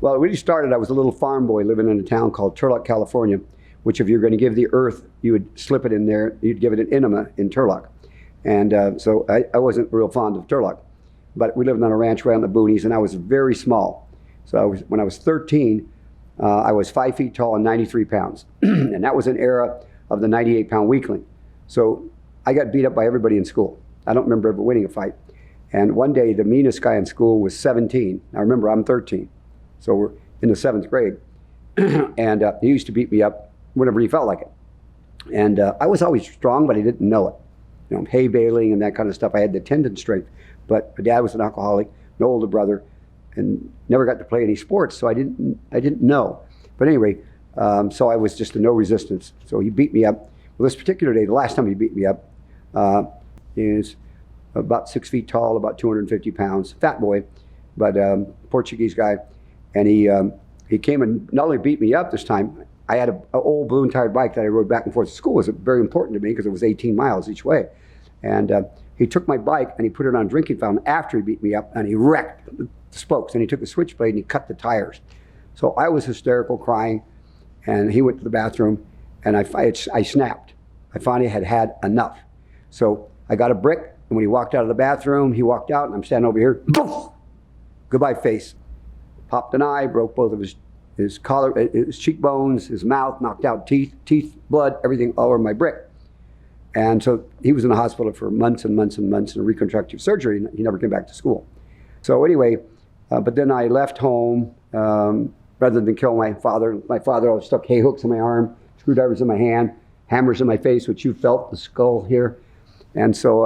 Well, it really started, I was a little farm boy living in a town called Turlock, California, which if you're going to give the earth, you would slip it in there, you'd give it an enema in Turlock. And so I wasn't real fond of Turlock. But we lived on a ranch right in the boonies, and I was very small. So when I was 13, I was 5 feet tall and 93 pounds. And that was an era of the 98-pound weakling. So I got beat up by everybody in school. I don't remember ever winning a fight. And one day, the meanest guy in school was 17. Now remember, I'm 13. So we're in the 7th grade. And he used to beat me up whenever he felt like it. And I was always strong, but I didn't know it. You know, hay baling and that kind of stuff. I had the tendon strength. But my dad was an alcoholic, no older brother, and never got to play any sports, so I didn't know. But anyway, so I was just a no resistance. So he beat me up. Well, this particular day, the last time he beat me up, he was about 6 feet tall, about 250 pounds, fat boy, but Portuguese guy. And he came and not only beat me up this time, I had an old balloon-tired bike that I rode back and forth to school. It was very important to me because it was 18 miles each way. And he took my bike and he put it on a drinking fountain after he beat me up, and he wrecked the spokes, and he took a switchblade and he cut the tires. So I was hysterical, crying, and he went to the bathroom, and I snapped. I finally had had enough. So I got a brick, and when he walked out of the bathroom, he walked out, and I'm standing over here, poof, goodbye face. Popped an eye, broke both of his collar, his cheekbones, his mouth, knocked out teeth, blood, everything all over my brick. And so he was in the hospital for months and months and months in reconstructive surgery, and he never came back to school. So anyway, but then I left home rather than kill my father. My father always stuck hay hooks in my arm, screwdrivers in my hand, hammers in my face, which you felt, the skull here. And so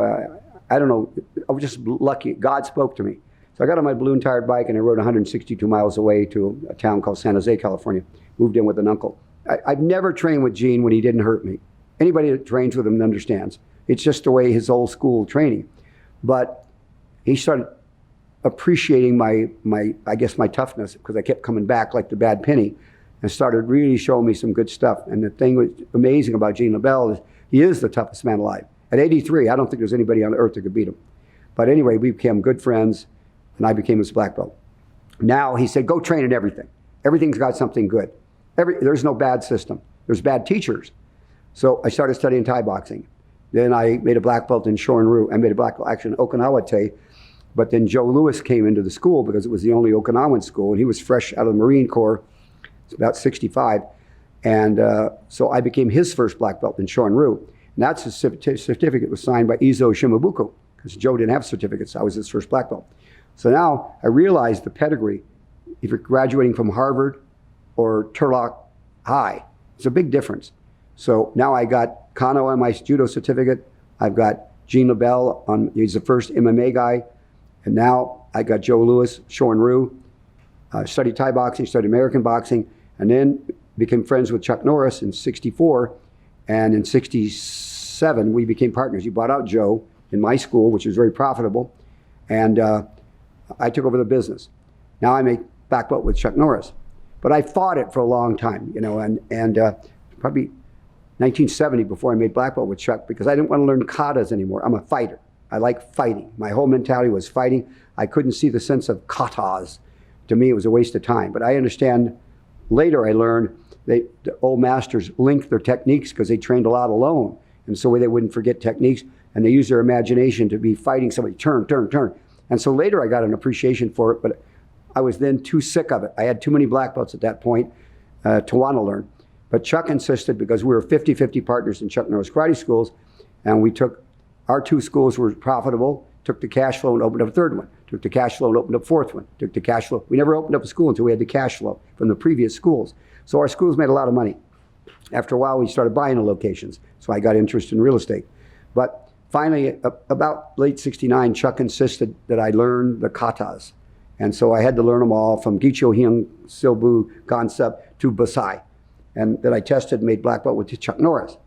I don't know, I was just lucky. God spoke to me. So I got on my balloon-tired bike and I rode 162 miles away to a town called San Jose, California. Moved in with an uncle. I've never trained with Gene when he didn't hurt me. Anybody that trains with him understands. It's just the way his old school training. But he started appreciating I guess my toughness, because I kept coming back like the bad penny, and started really showing me some good stuff. And the thing was amazing about Gene LaBelle is he is the toughest man alive. At 83, I don't think there's anybody on earth that could beat him. But anyway, we became good friends, and I became his black belt. Now he said, go train in everything. Everything's got something good. There's no bad system. There's bad teachers. So I started studying Thai boxing. Then I made a black belt in Shorin-ryu. I made a black belt actually in Okinawa Tay. But then Joe Louis came into the school because it was the only Okinawan school, and he was fresh out of the Marine Corps. It's about 65. And so I became his first black belt in Shorin-ryu. And that's his certificate was signed by Izo Shimabuku, because Joe didn't have certificates. I was his first black belt. So now I realized the pedigree, if you're graduating from Harvard or Turlock High, it's a big difference. So now I got Kano on my judo certificate. I've got Gene LaBelle, he's the first MMA guy. And now I got Joe Louis, Shorin-ryu. I studied Thai boxing, studied American boxing, and then became friends with Chuck Norris in '64. And in '67, we became partners. He bought out Joe in my school, which was very profitable. And I took over the business. Now I make black belt with Chuck Norris. But I fought it for a long time, you know, and probably 1970 before I made black belt with Chuck, because I didn't want to learn katas anymore. I'm a fighter. I like fighting. My whole mentality was fighting. I couldn't see the sense of katas. To me, it was a waste of time. But I understand, later I learned the old masters linked their techniques because they trained a lot alone. And so they wouldn't forget techniques, and they used their imagination to be fighting somebody, turn, turn, turn. And so later I got an appreciation for it, but I was then too sick of it. I had too many black belts at that point to want to learn. But Chuck insisted, because we were 50-50 partners in Chuck Norris karate schools, and we took, our two schools were profitable, took the cash flow and opened up a third one, took the cash flow and opened up a fourth one, took the cash flow. We never opened up a school until we had the cash flow from the previous schools. So our schools made a lot of money. After a while, we started buying the locations. So I got interested in real estate. But finally, about late '69, Chuck insisted that I learn the katas. And so I had to learn them all, from Gicho Hyung Silbu concept to Basai. And then I tested and made black belt with Chuck Norris.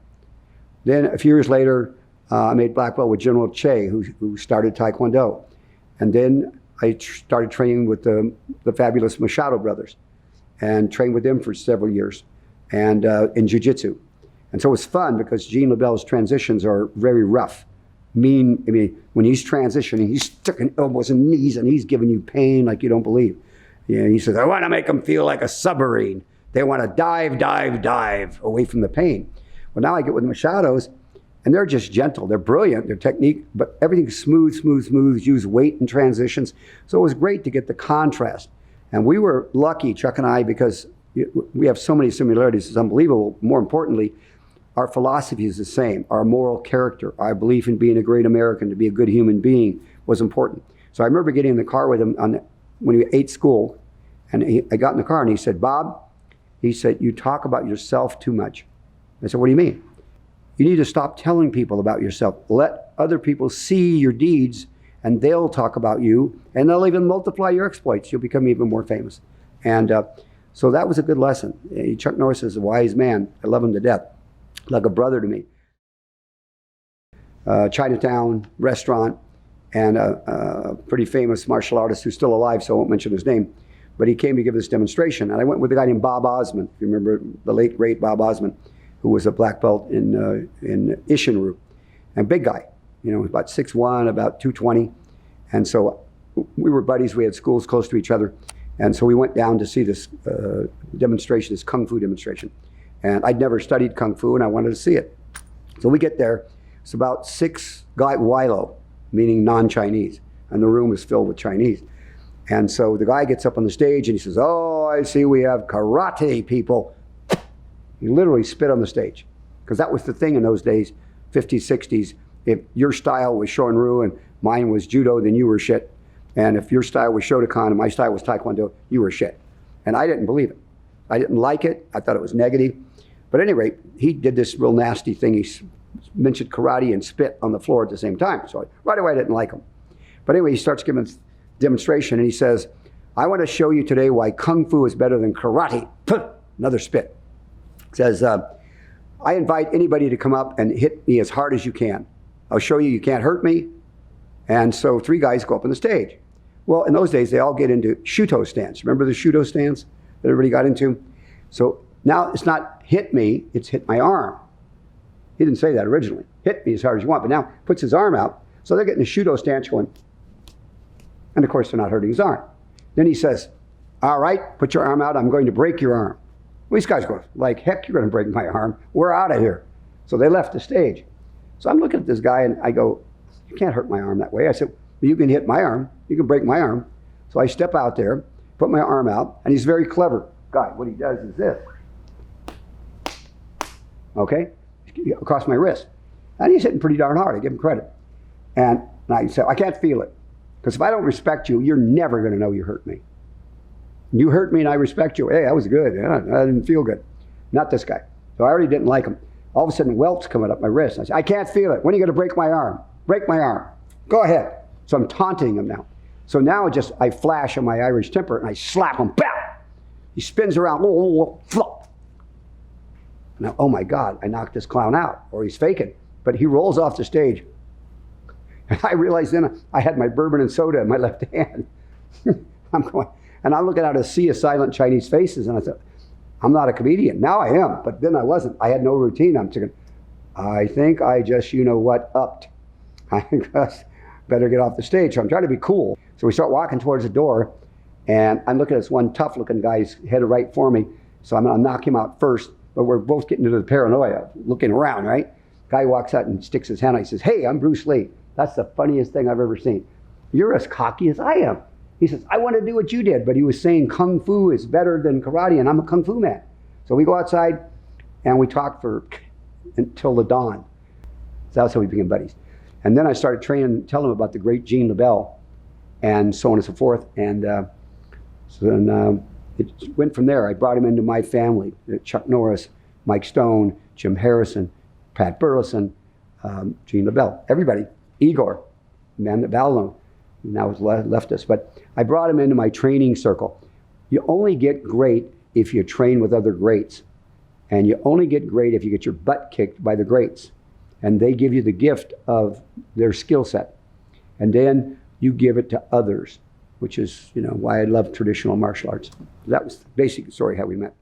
Then a few years later, I made black belt with General Che, who started Taekwondo. And then I started training with the fabulous Machado brothers, and trained with them for several years, and in jiu-jitsu. And so it was fun, because Gene LaBelle's transitions are very rough. Mean, I mean, when he's transitioning, he's sticking elbows and knees, and he's giving you pain like you don't believe. Yeah, he says, I want to make them feel like a submarine. They want to dive, dive, dive away from the pain. Well, now I get with Machados, and they're just gentle. They're brilliant, their technique, but everything's smooth, smooth, smooth, use weight and transitions. So it was great to get the contrast. And we were lucky, Chuck and I, because we have so many similarities, it's unbelievable. More importantly, our philosophy is the same. Our moral character, our belief in being a great American, to be a good human being was important. So I remember getting in the car with him when he ate school, and I got in the car and he said, Bob, he said, you talk about yourself too much. I said, what do you mean? You need to stop telling people about yourself. Let other people see your deeds, and they'll talk about you, and they'll even multiply your exploits. You'll become even more famous. And so that was a good lesson. Chuck Norris is a wise man. I love him to death, like a brother to me. Chinatown restaurant, and a pretty famous martial artist who's still alive, so I won't mention his name, but he came to give this demonstration. And I went with a guy named Bob Osmond, if you remember the late, great Bob Osmond, who was a black belt in Ishinru, and big guy, you know, about 6'1", about 220. And so we were buddies, we had schools close to each other. And so we went down to see this demonstration, this Kung Fu demonstration. And I'd never studied Kung Fu, and I wanted to see it. So we get there, it's about 6 guy Weilo, meaning non-Chinese, and the room is filled with Chinese. And so the guy gets up on the stage and he says, oh, I see we have karate people. He literally spit on the stage, because that was the thing in those days, 50s, 60s. If your style was Shorin-ryu and mine was judo, then you were shit. And if your style was Shotokan and my style was Taekwondo, you were shit. And I didn't believe it. I didn't like it. I thought it was negative. But at any rate, he did this real nasty thing. He mentioned karate and spit on the floor at the same time. So right away, I didn't like him. But anyway, he starts giving a demonstration, and he says, I want to show you today why Kung Fu is better than karate. Another spit. Says, I invite anybody to come up and hit me as hard as you can. I'll show you can't hurt me. And so 3 guys go up on the stage. Well, in those days, they all get into Shuto stance. Remember the Shuto stance that everybody got into? So now it's not hit me, it's hit my arm. He didn't say that originally. Hit me as hard as you want, but now puts his arm out. So they're getting a Shuto stance going. And of course, they're not hurting his arm. Then he says, all right, put your arm out, I'm going to break your arm. Well, these guys go, like, heck, you're going to break my arm. We're out of here. So they left the stage. So I'm looking at this guy, and I go, you can't hurt my arm that way. I said, well, you can hit my arm. You can break my arm. So I step out there, put my arm out, and he's very clever guy. What he does is this. Okay? Across my wrist. And he's hitting pretty darn hard. I give him credit. And I said, I can't feel it. Because if I don't respect you, you're never going to know you hurt me. You hurt me and I respect you. Hey, that was good. Yeah, I didn't feel good. Not this guy. So I already didn't like him. All of a sudden, welts coming up my wrist. I said, I can't feel it. When are you going to break my arm? Break my arm. Go ahead. So I'm taunting him now. So now I flash on my Irish temper and I slap him. Bam! He spins around. Flop. Now, oh my God, I knocked this clown out. Or he's faking. But he rolls off the stage. And I realized then I had my bourbon and soda in my left hand. I'm going, and I'm looking out a sea of silent Chinese faces, and I thought, I'm not a comedian. Now I am, but then I wasn't. I had no routine. I'm thinking, I think I just, you know what, upped. I just better get off the stage. So I'm trying to be cool. So we start walking towards the door, and I'm looking at this one tough-looking guy. He's headed right for me, so I'm going to knock him out first. But we're both getting into the paranoia, looking around, right? Guy walks out and sticks his hand out. He says, hey, I'm Bruce Lee. That's the funniest thing I've ever seen. You're as cocky as I am. He says, I want to do what you did. But he was saying Kung Fu is better than karate, and I'm a Kung Fu man. So we go outside, and we talk until the dawn. So that's how we became buddies. And then I started training, telling him about the great Gene LaBelle, and so on and so forth. And so then it went from there. I brought him into my family. Chuck Norris, Mike Stone, Jim Harrison, Pat Burleson, Gene LaBelle, everybody. Igor, the man that Val now has left us. But I brought him into my training circle. You only get great if you train with other greats. And you only get great if you get your butt kicked by the greats. And they give you the gift of their skill set. And then you give it to others, which is, you know, why I love traditional martial arts. That was the basic story how we met.